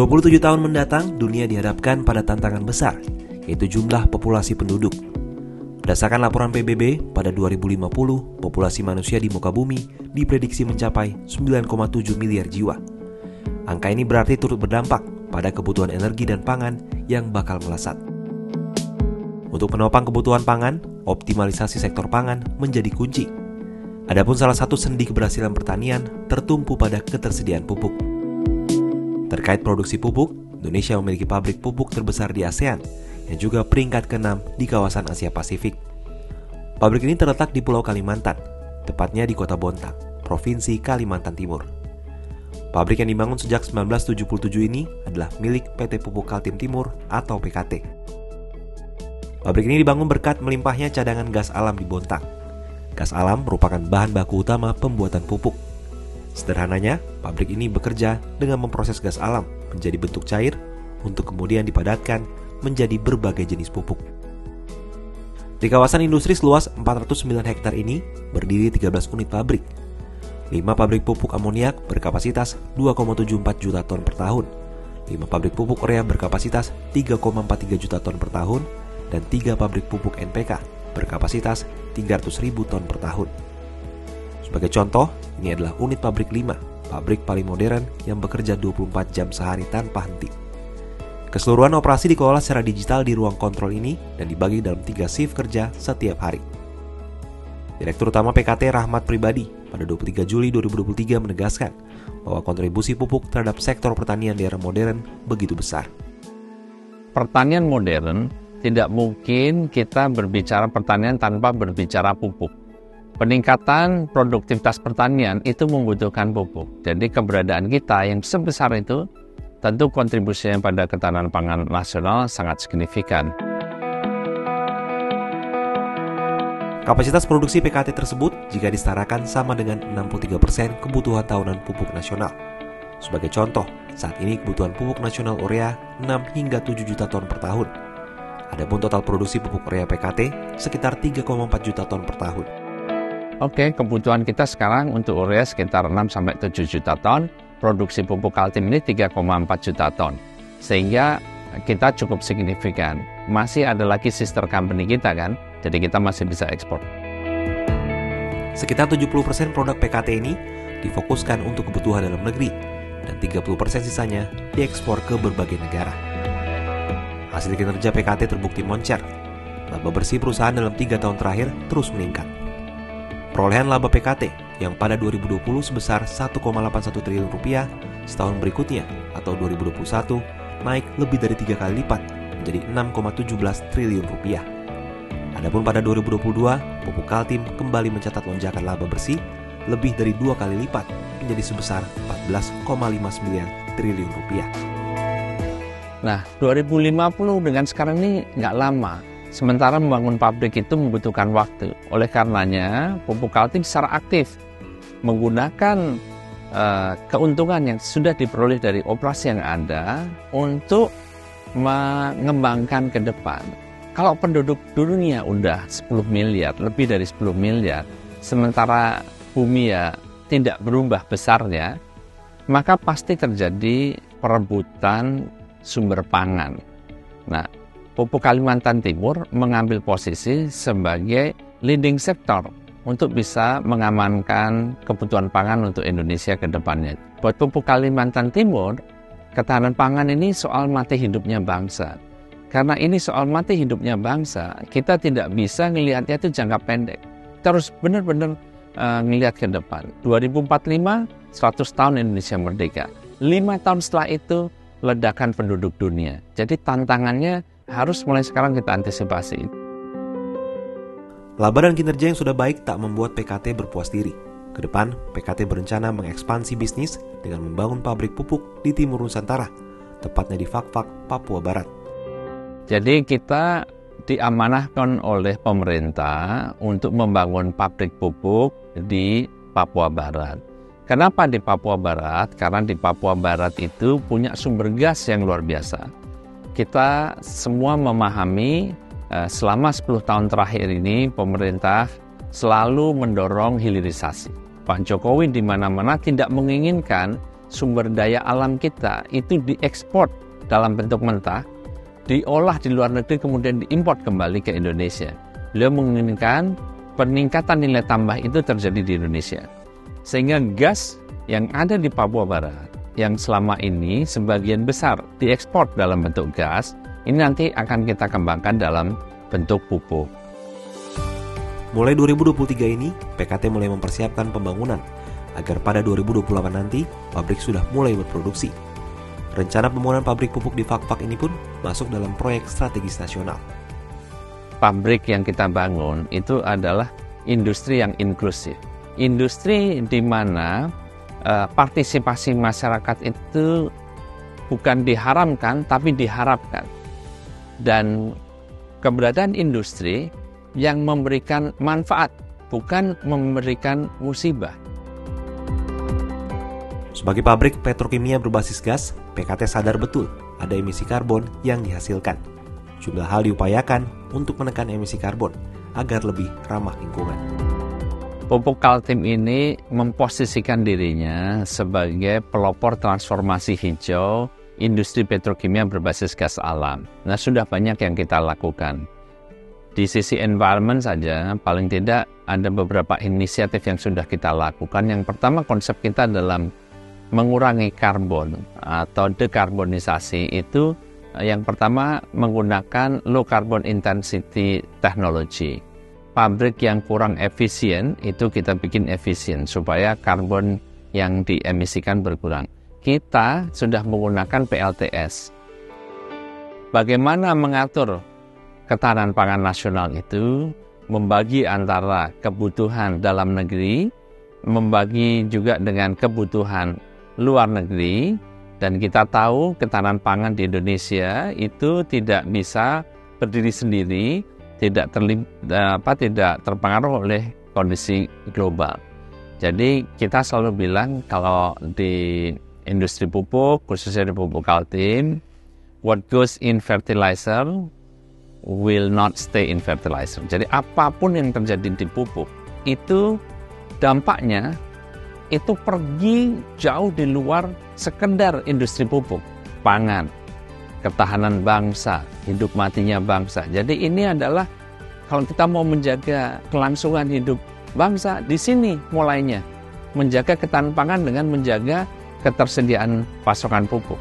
27 tahun mendatang, dunia dihadapkan pada tantangan besar, yaitu jumlah populasi penduduk. Berdasarkan laporan PBB, pada 2050, populasi manusia di muka bumi diprediksi mencapai 9,7 miliar jiwa. Angka ini berarti turut berdampak pada kebutuhan energi dan pangan yang bakal melesat. Untuk menopang kebutuhan pangan, optimalisasi sektor pangan menjadi kunci. Adapun salah satu sendi keberhasilan pertanian tertumpu pada ketersediaan pupuk. Terkait produksi pupuk, Indonesia memiliki pabrik pupuk terbesar di ASEAN, yang juga peringkat ke-6 di kawasan Asia Pasifik. Pabrik ini terletak di Pulau Kalimantan, tepatnya di Kota Bontang, Provinsi Kalimantan Timur. Pabrik yang dibangun sejak 1977 ini adalah milik PT Pupuk Kaltim Timur atau PKT. Pabrik ini dibangun berkat melimpahnya cadangan gas alam di Bontang. Gas alam merupakan bahan baku utama pembuatan pupuk. Sederhananya, pabrik ini bekerja dengan memproses gas alam menjadi bentuk cair untuk kemudian dipadatkan menjadi berbagai jenis pupuk. Di kawasan industri seluas 409 hektar ini berdiri 13 unit pabrik. 5 pabrik pupuk amoniak berkapasitas 2,74 juta ton per tahun, 5 pabrik pupuk urea berkapasitas 3,43 juta ton per tahun, dan 3 pabrik pupuk NPK berkapasitas 300.000 ton per tahun. Sebagai contoh, ini adalah unit pabrik 5, pabrik paling modern yang bekerja 24 jam sehari tanpa henti. Keseluruhan operasi dikelola secara digital di ruang kontrol ini dan dibagi dalam 3 shift kerja setiap hari. Direktur Utama PKT Rahmat Pribadi pada 23 Juli 2023 menegaskan bahwa kontribusi pupuk terhadap sektor pertanian di era modern begitu besar. Pertanian modern tidak mungkin kita berbicara pertanian tanpa berbicara pupuk. Peningkatan produktivitas pertanian itu membutuhkan pupuk. Jadi keberadaan kita yang sebesar itu tentu kontribusinya pada ketahanan pangan nasional sangat signifikan. Kapasitas produksi PKT tersebut jika disetarakan sama dengan 63% kebutuhan tahunan pupuk nasional. Sebagai contoh, saat ini kebutuhan pupuk nasional urea 6 hingga 7 juta ton per tahun. Adapun total produksi pupuk urea PKT sekitar 3,4 juta ton per tahun. Oke, kebutuhan kita sekarang untuk urea sekitar 6-7 juta ton, produksi pupuk Kaltim ini 3,4 juta ton. Sehingga kita cukup signifikan. Masih ada lagi sister company kita kan, jadi kita masih bisa ekspor. Sekitar 70% produk PKT ini difokuskan untuk kebutuhan dalam negeri, dan 30% sisanya diekspor ke berbagai negara. Hasil kinerja PKT terbukti moncer. Laba bersih perusahaan dalam 3 tahun terakhir terus meningkat. Perolehan laba PKT yang pada 2020 sebesar 1,81 triliun rupiah, setahun berikutnya atau 2021 naik lebih dari 3 kali lipat menjadi 6,17 triliun rupiah. Adapun pada 2022, pupuk Kaltim kembali mencatat lonjakan laba bersih lebih dari 2 kali lipat menjadi sebesar 14,59 triliun rupiah. Nah, 2050 dengan sekarang ini nggak lama. Sementara membangun pabrik itu membutuhkan waktu. Oleh karenanya, pupuk Kaltim secara aktif menggunakan keuntungan yang sudah diperoleh dari operasi yang ada untuk mengembangkan ke depan. Kalau penduduk dunia udah 10 miliar, lebih dari 10 miliar, sementara bumi ya tidak berubah besarnya, maka pasti terjadi perebutan sumber pangan. Nah, pupuk Kalimantan Timur mengambil posisi sebagai leading sector untuk bisa mengamankan kebutuhan pangan untuk Indonesia ke depannya. Buat pupuk Kalimantan Timur, ketahanan pangan ini soal mati hidupnya bangsa. Karena ini soal mati hidupnya bangsa, kita tidak bisa melihatnya itu jangka pendek. Kita harus benar-benar melihat ke depan. 2045, 100 tahun Indonesia merdeka. 5 tahun setelah itu, ledakan penduduk dunia. Jadi tantangannya harus mulai sekarang kita antisipasi. Laba dan kinerja yang sudah baik tak membuat PKT berpuas diri. Kedepan, PKT berencana mengekspansi bisnis dengan membangun pabrik pupuk di Timur Nusantara, tepatnya di Fakfak, Papua Barat. Jadi kita diamanahkan oleh pemerintah untuk membangun pabrik pupuk di Papua Barat. Kenapa di Papua Barat? Karena di Papua Barat itu punya sumber gas yang luar biasa. Kita semua memahami selama 10 tahun terakhir ini pemerintah selalu mendorong hilirisasi. Pak Jokowi di mana-mana tidak menginginkan sumber daya alam kita itu diekspor dalam bentuk mentah, diolah di luar negeri kemudian diimpor kembali ke Indonesia. Beliau menginginkan peningkatan nilai tambah itu terjadi di Indonesia. Sehingga gas yang ada di Papua Barat, yang selama ini sebagian besar diekspor dalam bentuk gas, ini nanti akan kita kembangkan dalam bentuk pupuk. Mulai 2023 ini, PKT mulai mempersiapkan pembangunan agar pada 2028 nanti pabrik sudah mulai berproduksi. Rencana pembangunan pabrik pupuk di Fakfak ini pun masuk dalam proyek strategis nasional. Pabrik yang kita bangun itu adalah industri yang inklusif. Industri di mana partisipasi masyarakat itu bukan diharamkan tapi diharapkan. Dan keberadaan industri yang memberikan manfaat, bukan memberikan musibah. Sebagai pabrik petrokimia berbasis gas, PKT sadar betul ada emisi karbon yang dihasilkan. Jumlah hal diupayakan untuk menekan emisi karbon agar lebih ramah lingkungan. Pupuk Kaltim ini memposisikan dirinya sebagai pelopor transformasi hijau industri petrokimia berbasis gas alam. Nah, sudah banyak yang kita lakukan. Di sisi environment saja, paling tidak ada beberapa inisiatif yang sudah kita lakukan. Yang pertama, konsep kita dalam mengurangi karbon atau dekarbonisasi itu yang pertama menggunakan low carbon intensity technology. Pabrik yang kurang efisien itu kita bikin efisien supaya karbon yang diemisikan berkurang. Kita sudah menggunakan PLTS. Bagaimana mengatur ketahanan pangan nasional itu, membagi antara kebutuhan dalam negeri, membagi juga dengan kebutuhan luar negeri, dan kita tahu ketahanan pangan di Indonesia itu tidak bisa berdiri sendiri, tidak terpengaruh oleh kondisi global. Jadi kita selalu bilang kalau di industri pupuk, khususnya di pupuk Kaltim, what goes in fertilizer will not stay in fertilizer. Jadi apapun yang terjadi di pupuk itu dampaknya itu pergi jauh di luar sekedar industri pupuk, pangan, ketahanan bangsa, hidup matinya bangsa. Jadi ini adalah kalau kita mau menjaga kelangsungan hidup bangsa, di sini mulainya menjaga ketahanan pangan dengan menjaga ketersediaan pasokan pupuk.